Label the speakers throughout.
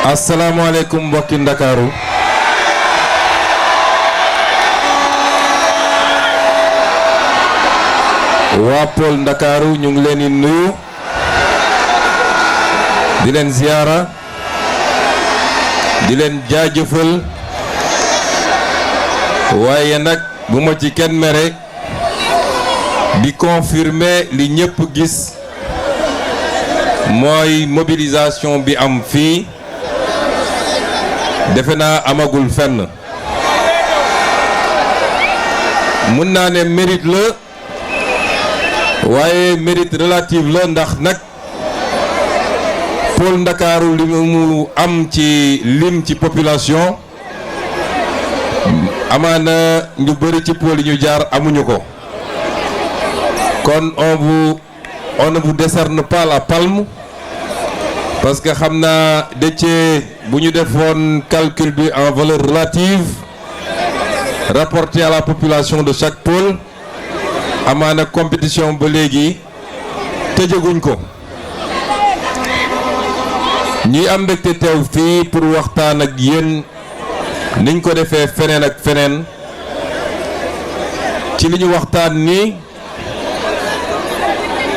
Speaker 1: asalaamaaleykum mbokki Ndakaaru waa Pôle Ndakaaru ñu ngi leen di nuyu di leen ziyaara di leen jaajëfal waaye nag bu ma ci kenn mere di confirmer li ñëpp gis mooy mobilisation bi am fii defe naa amagul fenn mun naa ne mérite la waaye mérite relatif la ndax nag Pôle Ndakaaru li mu am ci lim ci population amaana ñu bëri ci pôle yi ñu jaar amuñu ko kon on ne vous décerne pas la palme parce que xam naa Déthié bu ñu defoon calcul bi en valeur relative rapporté à la population de chaque pôle amaana compétition ba léegi tëjaguñ ko ñuy am mbégte teew fii pour waxtaan ak yéen niñ ko defee feneen ak feneen ci li ñu waxtaan ni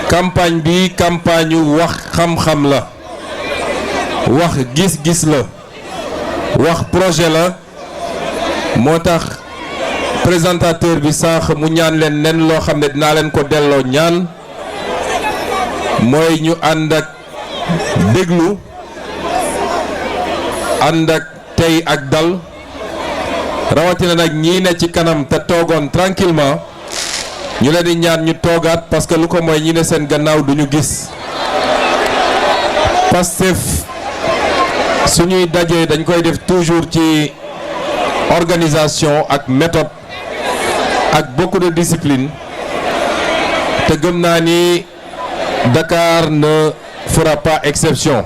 Speaker 1: campagne bi campagne wax xam-xam la wax gis-gis la wax projet la moo tax présentateur bi sànq mu ñaan leen nen loo xam ne dinaa leen ko delloo ñaan mooy ñu ànd ak déglu ànd ak tey ak dal rawatina nag ñii ne ci kanam te toogoon tranquillement ñu leen di ñaan ñu toogaat parce que lu ko mooy ñi ne seen gannaaw duñu gis Pastef suñuy dajee dañ koy def toujours ci organisation ak méthode ak beaucoup de discipline te gëm naa ni Dakar ne fera pas exception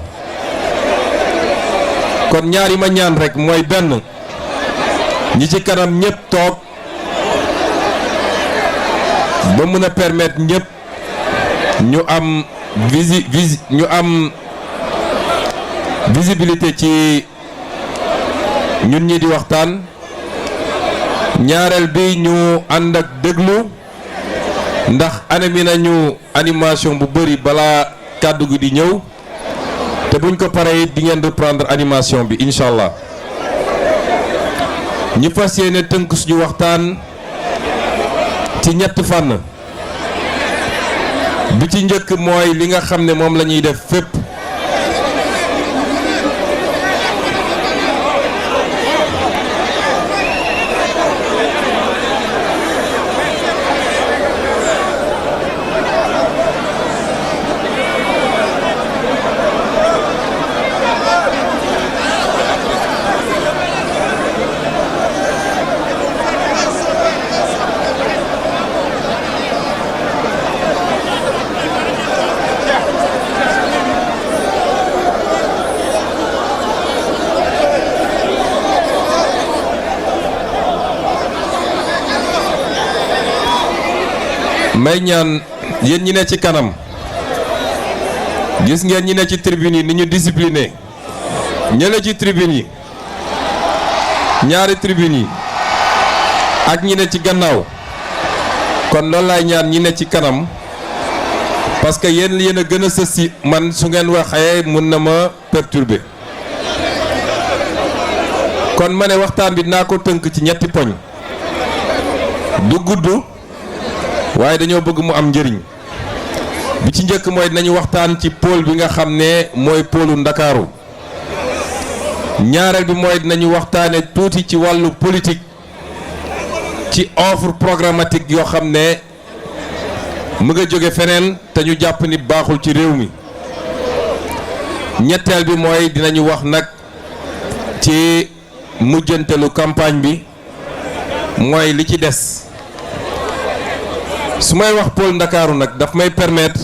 Speaker 1: kon ñaari ma ñaan rek mooy benn ñi ci kanam ñëpp toog ba mën a permettre ñëpp ñu am visibilité ci ñun ñi di waxtaan ñaareel bi ñu ànd ak déglu ndax anami nañu animation bu bëri balaa kàddu gi di ñëw te buñ ko paree di ngeen reprendre animation bi incha allah ñu fas yéene tënk suñu waxtaan ci ñett fànn bi ci njëkk mooy li nga xam ne moom la ñuy def fépp may ñaan yéen ñi ne ci kanam gis ngeen ñi ne ci tribune yi ni ñu discipliné ñële ci tribune yi ñaari tribune yi ak ñi ne ci gannaaw kon loolu laay ñaan ñi ne ci kanam parce que yéen a gën a sës si man su ngeen waxee mun na ma perturber kon ma ne waxtaan bi dinaa ko tënk ci ñetti poñ du gudd waaye dañoo bëgg mu am njëriñ bi ci njëkk mooy dinañu waxtaan ci pôle bi nga xam ne mooy pôlu Ndakaaru ñaareel bi mooy dinañu waxtaane tuuti ci wàllu politique ci offre programmatique yoo xam ne mu nga jóge feneen te ñu jàpp ni baaxul ci réew mi ñetteel bi mooy dinañu wax nag ci mujjantelu campagne bi mooy li ci des su may wax pôle Ndakaaru nag daf may permettre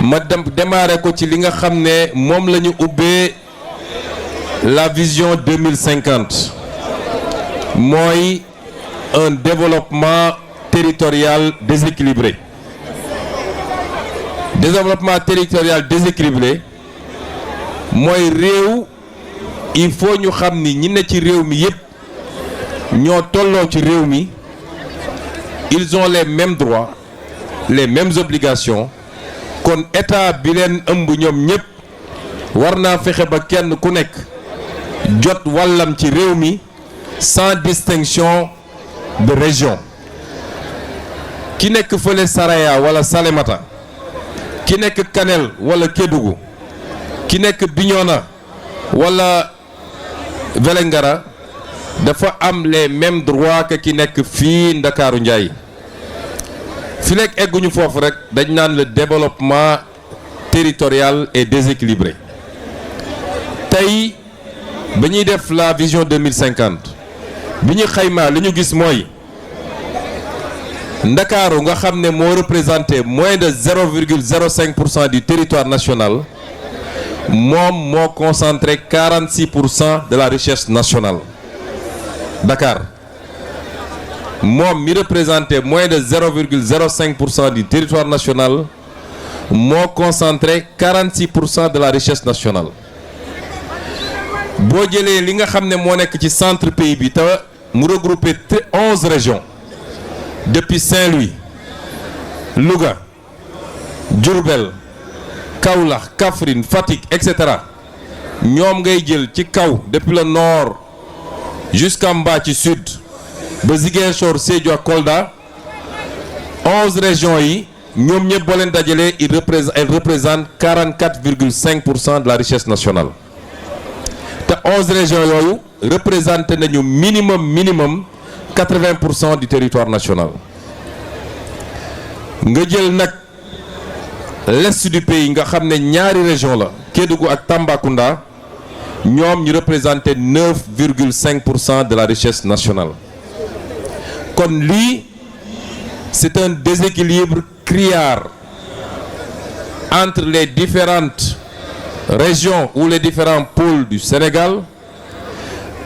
Speaker 1: ma démarrer ko ci li nga xam ne moom la ñu ubbee la vision 2050 mooy un développement territorial déséquilibré mooy réew il faut ñu xam ni ñi ne ci réew mi yépp ñoo tolloo ci réew mi. Ils ont les mêmes droits les mêmes obligations kon état bi leen ëmb ñoom ñépp war naa fexe ba kenn ku nekk jot wàllam ci réew mi sans distinction de région ki nekk fële Saraya wala Salémata ki nekk Kanel wala Kédougou ki nekk Bignona wala Vélingara dafa am les mêmes droits que ki nekk fii Ndakaaru Njaay fi nekk egguñu foofu rek dañ naan le développement territorial est déséquilibré tey ba ñuy def la vision 2050 bi ñu xaymaa li ñu gis mooy Ndakaaru nga xam ne moo représenté moins de 0,05% du territoire national moom moo concentré 46% de la richesse nationale Dakar moom mi représenté moins de 0,05% du territoire national moo concentré 46% de la richesse nationale boo jëlee li nga xam ne moo nekk ci centre pays bi te mu regroupé 11 régions depuis Saint-Louis Louga Diourbel Kaolack Kaffrine Fatick etc. ñoom ngay jël ci kaw depuis le nord jusqu'en bas ci sud ba Ziguinchor Sédhiou ak Kolda 11 régions yi ñoom ñëpp boo leen dajalee elles représentent 44,5% de la richesse nationale te 11 régions yooyu représenté nañu minimum 80% du territoire national nga jël nag l'est du pays nga xam ne ñaari région la Kédougou ak Tambacounda ñoom ñu représenté 9,5% de la richesse nationale kon lii c'est un déséquilibre criard entre les différentes régions ou les différents pôles du Sénégal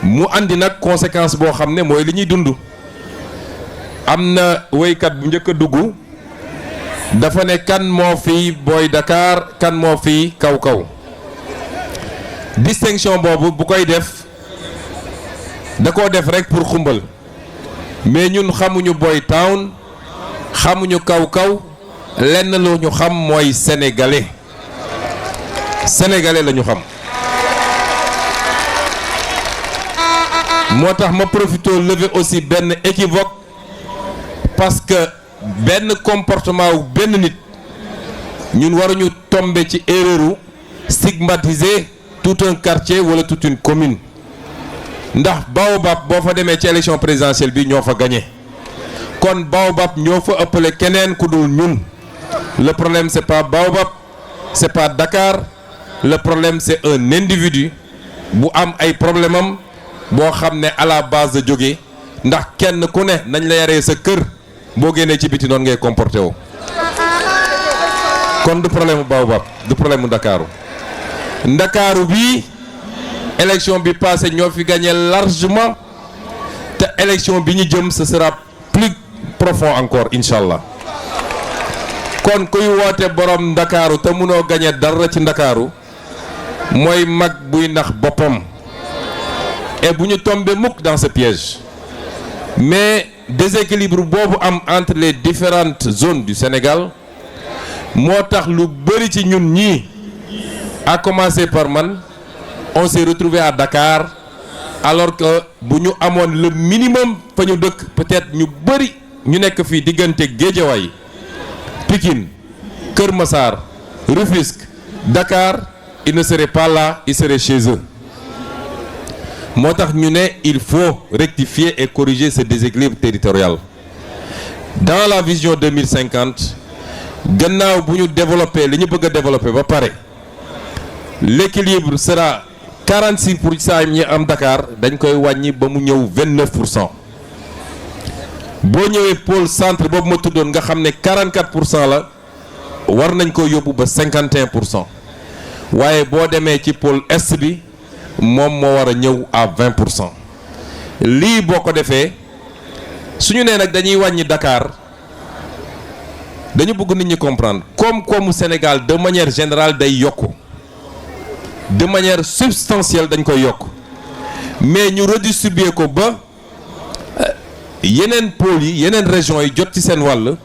Speaker 1: mu andi nag conséquence boo xam ne mooy li ñuy dund am na woykat bu njëkk a dugg dafa ne kan moo fi booy Dakar kan moo fi kaw distinction boobu bu koy def da koo def rek pour xumbal mais ñun xamuñu boy town xamuñu kaw lenn lu ñu xam mooy sénégalais la ñu xam moo tax ma profité lever aussi benn équivoque parce que benn comportement wu benn nit ñun waruñu tomber ci erreur stigmatiser tout un quartier wala toute une commune ndax Baobab boo fa demee ci élection présidentielle bi ñoo fa gagné kon Baobab ñoo fa ëppale keneen ku dul ñun le problème c'est pas Baobab c'est pas Dakar le problème c'est un individu bu am ay problème am boo xam ne à la base de jóge ndax kenn ku ne nañ la yaree sa kër boo génnee ci biti noonu ngay comporté woo kon du problème mu Baobab du problème mu Ndakaaru bi élection bi passé ñoo fi gagné largement te élection bi ñu jëm ce sera plus profond encore incha allah kon kuy woote borom Ndakaaru te mënoo gagné dara ci Ndakaaru mooy mag buy nax boppam et bu ñu tombé mukk dans ce piège mais déséquilibre boobu am entre les différentes zones du Sénégal moo tax lu bari ci ñun ñii à commencer par man on s'est retrouvé à Dakar alors que bu ñu amoon le minimum fa ñu dëkk peut-être ñu bari ñu nekk fii diggante Guédiawaye Pikine Kër Massar Rufisque Dakar ils ne seraient pas là ils seraient chez eux moo tax ñu ne il faut rectifier et corriger ce déséquilibre territorial dans la vision 2050 gannaaw bu ñu développer li ñu bëgg a développer ba pare l'équilibre sera 46% ñi am Dakar dañ koy wàññi ba mu ñëw 29%. boo ñëwee pôle centre boobu ma tuddoon nga xam ne 44% la war nañ ko yóbbu ba 51%. waaye boo demee ci pôle est bi moom moo war a ñëw à 20%. lii boo ko defee suñu nee nag dañuy wàññi Dakar dañu bëgg nit ñi comprendre koom-koomu Sénégal de manière générale day yokku de manière substantielle dañ koy yokk mais ñu redistribuer ko ba yeneen pôles yi yeneen régions yi jot ci seen wàll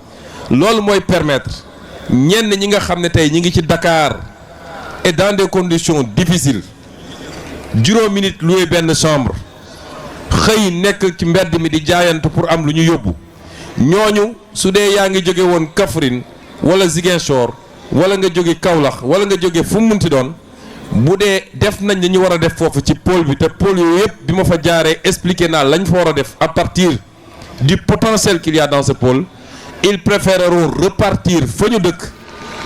Speaker 1: loolu mooy permettre ñenn ñi nga xam ne tey ñi ngi ci Dakar et dans des conditions difficiles juróomi nit loué benn chambre xëy nekk ci mbedd mi di jaayante pour am lu ñu yóbbu ñooñu su dee yaa ngi jóge woon Kaffrine wala Ziguinchor wala nga jóge Kaolack wala nga jóge fu mu munti doon bu dee def nañ li ñu war a def foofu ci pôle bi te pôle yooyu yëpp bi ma fa jaaree expliqué naa lañ fa war a def à partir du potentiel qu'il y a dans ce pôle ils préféreront repartir fa ñu dëkk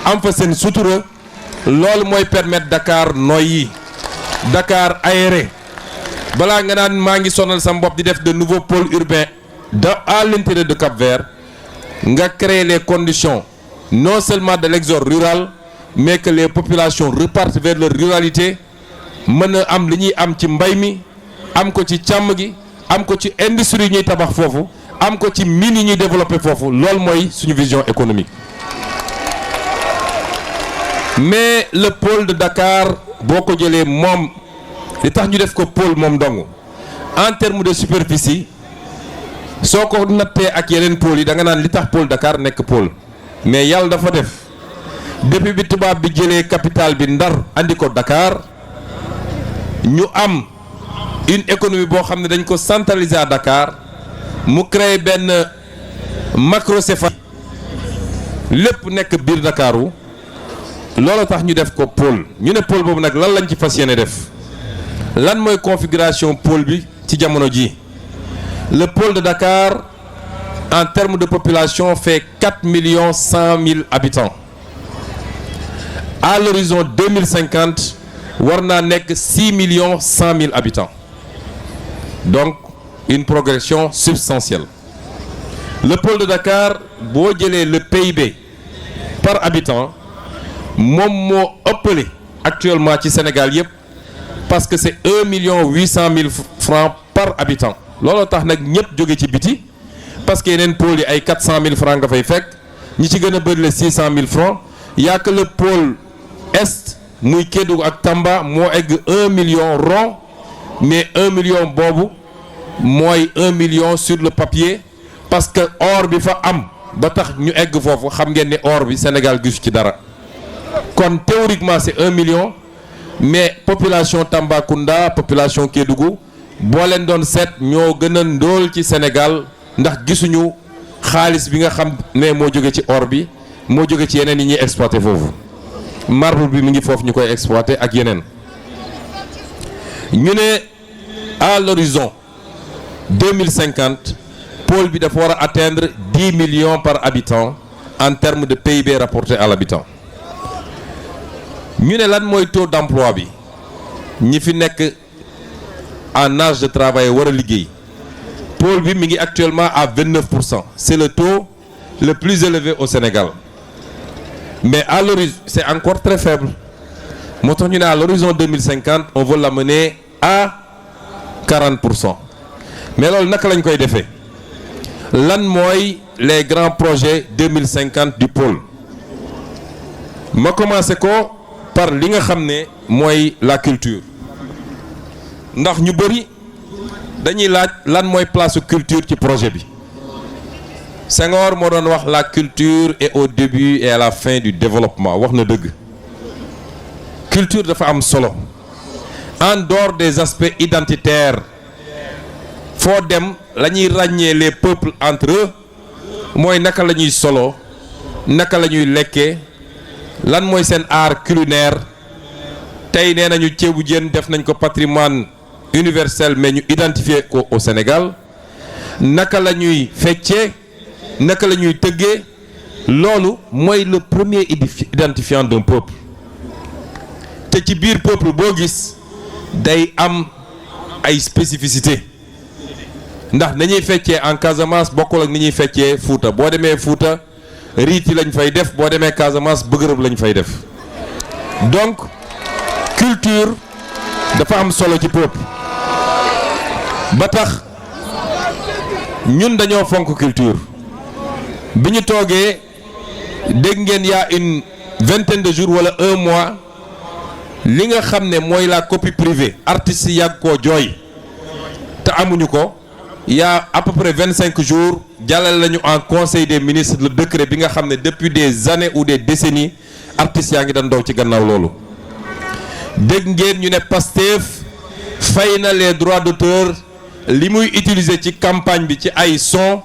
Speaker 1: am fa seen sutura loolu mooy permettre Dakar noyyi Dakar aéré balaa nga naan maa ngi sonal sa bopp di def de nouveaux pôles urbains à l'intérieur de Cap-Vert nga créer les conditions non seulement de l'exode rural mais que les populations repartent vers leur ruralité mën a am li ñuy am ci mbay mi am ko ci càmm gi am ko ci industrie ñuy tabax foofu am ko ci mines yi ñuy développer foofu loolu mooy suñu vision économique mais le pôle de Dakar boo ko jëlee moom li tax ñu def ko pôle moom dong en termes de superficie soo ko nattee ak yeneen pôles yi da nga naan li tax pôle Dakar nekk pôle mais yàlla dafa def depuis bi tubaab bi jëlee capitale bi Ndar andi ko Dakar ñu am une économie boo xam ne dañ ko centraliser à Dakar mu créé benn macrocéphalie lépp nekk biir Dakaru loolu tax ñu def ko pôle ñu ne pôle boobu nag lan lañ ci fas yéene def lan mooy configuration pôle bi ci jamono ji le pôle de Dakar en termes de population fait 4 100 000 habitants à l'horizon 2050 war naa nekk 6 100 000 habitants donc une progression substantielle le pôle de Dakar boo jëlee le PIB par habitant moom moo ëppale actuellement ci Sénégal yëpp parce que c'est 1 800 000 francs par habitant looloo tax nag ñëpp jóge ci biti parce que yeneen pôles yi ay 400 000 francs nga fay fekk ñi ci gën a bëri le 600 000 francs y a que le pôle est muy Kédougou ak Tamba moo egg 1 million rond mais 1 million boobu mooy 1 million sur le papier parce que or bi fa am ba tax ñu egg foofu xam ngeen ni or bi Sénégal gisu ci dara kon théoriquement c'est 1 million mais population Tambacounda population Kédougou boo leen doon seet ñoo gën a ndóol ci Sénégal ndax gisuñu xaalis bi nga xam ne moo jóge ci or bi moo jóge ci yeneen yi ñuy exploité foofu marbre bi mi ngi foofu ñu koy exploité ak yeneen ñu ne à l'horizon 2050 pôle bi dafa war a atteindre 10 millions par habitant en termes de PIB rapporté à l'habitant ñu ne lan mooy taux d'emploi bi ñi fi nekk en âge de travail war a liggéey pôle bi mi ngi actuellement à 29%. C'est le taux le plus élevé au Sénégal mais à l'horizon c'est encore très faible moo tax ñu ne à l'horizon 2050 on veut l'amener à 40%. mais loolu naka lañ koy defee lan mooy les grands projets 2050 du pôle ma commencé ko par li nga xam ne mooy la culture ndax ñu bëri dañuy laaj lan mooy place culture ci projet bi Senghor moo doon wax la culture est au début et à la fin du développement wax na dëgg culture dafa am solo en dehors des aspects identitaires foo dem la ñuy ràññee les peuples entre eux mooy naka la ñuy solo naka la ñuy lekkee lan mooy seen art culinaire tey nee nañu ceebu jën def nañ ko patrimoine universel mais ñu identifié ko au Sénégal naka la ñuy feccee naka la ñuy tëggee loolu mooy le premier identifiant d'un peuple te ci biir peuple boo gis day am ay spécificité ndax nañuy feccee en Casamance bokkul ak ni ñuy feccee Fouta boo demee Fouta riiti lañ fay def boo demee Casamance bëgërëb lañ fay def donc culture dafa am solo ci peuple ba tax ñun dañoo fonk culture bi ñu toogee dégg ngeen y a une vingtaine de jours wala un mois li nga xam ne mooy la copie privée artistes yi yàgg koo jooy te amuñu ko il y a à peu près 25 jours jàllale lañu en conseil des ministres le décret bi nga xam ne depuis des années ou des décennies artistes yaa ngi doon daw ci gannaaw loolu. dégg ngeen ñu ne Pastef fay na les droits d'auteur li muy utiliser ci campagne bi ci ay son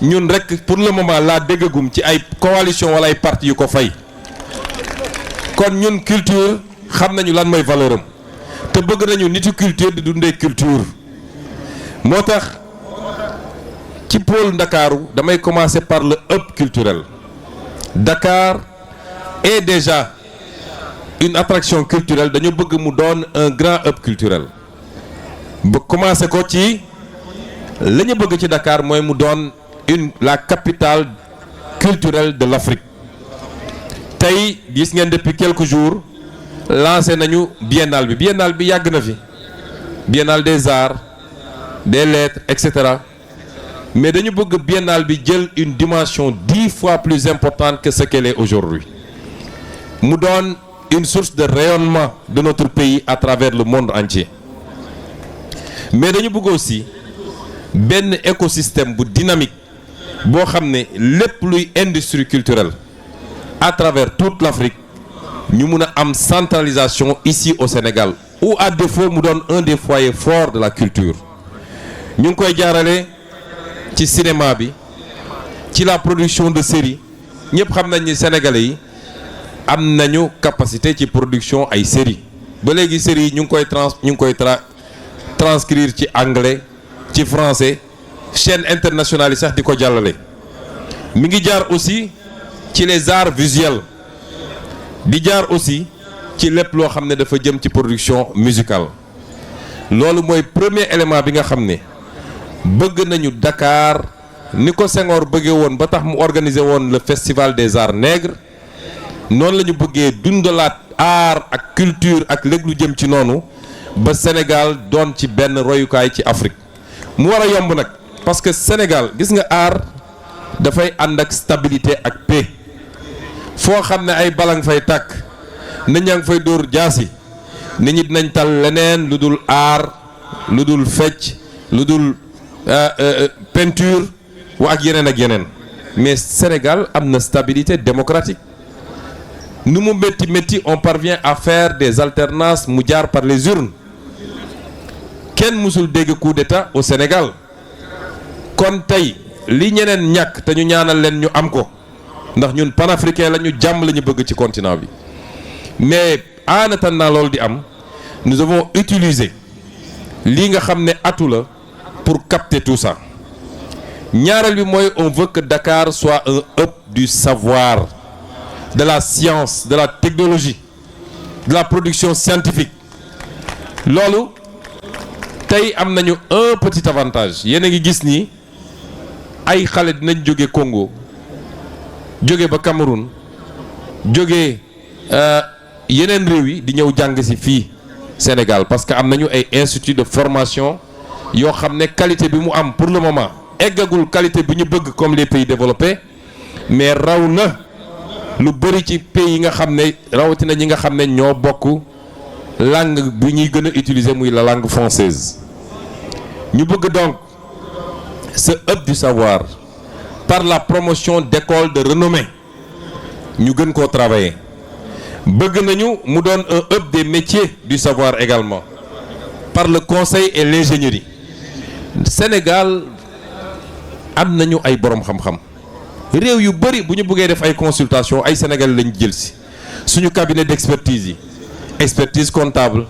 Speaker 1: ñun rek pour le moment laa déggagum ci ay coalition wala ay parti yu ko fay kon ñun culture xam nañu lan mooy valeur am te bëgg nañu nitu culture di dundee culture moo tax ci pôle Ndakaaru damay commencer par le hub culturel. Dakar est déjà une attraction culturelle dañu bëgg mu doon un grand hub culturel ba commencer ko ci la ñu bëgg ci Dakar mooy mu doon la capitale culturelle de l'Afrique. tey gis ngeen depuis quelques jours lancé nañu biennale bi yàgg na fi biennale des arts des lettres etc. mais dañu bëgg biennale bi jël une dimension 10 fois plus importante que ce qu'elle est aujourd'hui mu doon une source de rayonnement de notre pays à travers le monde entier mais dañu bëgg aussi benn écosystème bu dynamique boo xam ne lépp luy industrie culturelle à travers toute l'Afrique ñu mun a am centralisation ici au Sénégal ou à défaut mu doon un des foyers forts de la culture ñu ngi koy jaarale ci cinéma bi ci la production de séries ñëpp xam nañ ni sénégalais yi am nañu capacité ci production ay séries ba léegi séries yi ñu ngi koy transcrire ci anglais ci français chaîne internationale yi sax di ko jàllale mi ngi jaar aussi ci les arts visuels di jaar aussi ci lépp loo xam ne dafa jëm ci production musicale loolu mooy premier élément bi nga xam ne bëgg nañu Dakar ni ko Senghor bëggee woon ba tax mu organiser woon le festival des arts nègres noonu la ñu bëggee dundalaat art ak culture ak léegi lu jëm ci noonu ba Sénégal doon ci benn royukaay ci Afrique mu war a yomb nag parce que Sénégal gis nga art dafay ànd ak stabilité ak paix foo xam ne ay balang fay tàkk nit ñaa ngi fay dóor jaasi nit ñi dinañ tal leneen lu dul art lu dul fecc lu dul peinture wa ak yeneen mais Sénégal am na stabilité démocratique nu mu métti on parvient à faire des alternances mu jaar par les urnes kenn mësul dégg coup d'état au Sénégal kon tey li ñeneen ñàkk te ñu ñaanal leen ñu am ko ndax ñun panafricain la ñu jàmm la ñu bëgg ci continent bi mais en attendant loolu di am nous avons utilisé lii nga xam ne atu la pour capter tout ça ñaareel bi mooy on veut que Dakar soit un hub du savoir de la science de la technologie de la production scientifique loolu tey am nañu un petit avantage yéen a ngi gis ni ay xale dinañ jóge Congo jóge ba Cameroun jóge yeneen réew yi di ñëw jàng ci fii Sénégal parce que am nañu ay institut de formation yoo xam ne qualité bi mu am pour le moment eggagul qualité bi ñu bëgg comme les pays développés mais raw na lu bëri ci pays yi nga xam ne rawatina ñi nga xam ne ñoo bokk langue bi ñuy gën a utiliser muy la langue française ñu bëgg donc ce hub du savoir par la promotion d'écoles de renommée ñu gën koo travailler bëgg nañu mu doon un hub des métiers du savoir également par le conseil et l'ingénierie Sénégal am nañu ay borom xam-xam réew yu bëri bu ñu bëggee def ay consultation ay Sénégalais lañu jël si suñu cabinet d'expertise yi expertise comptable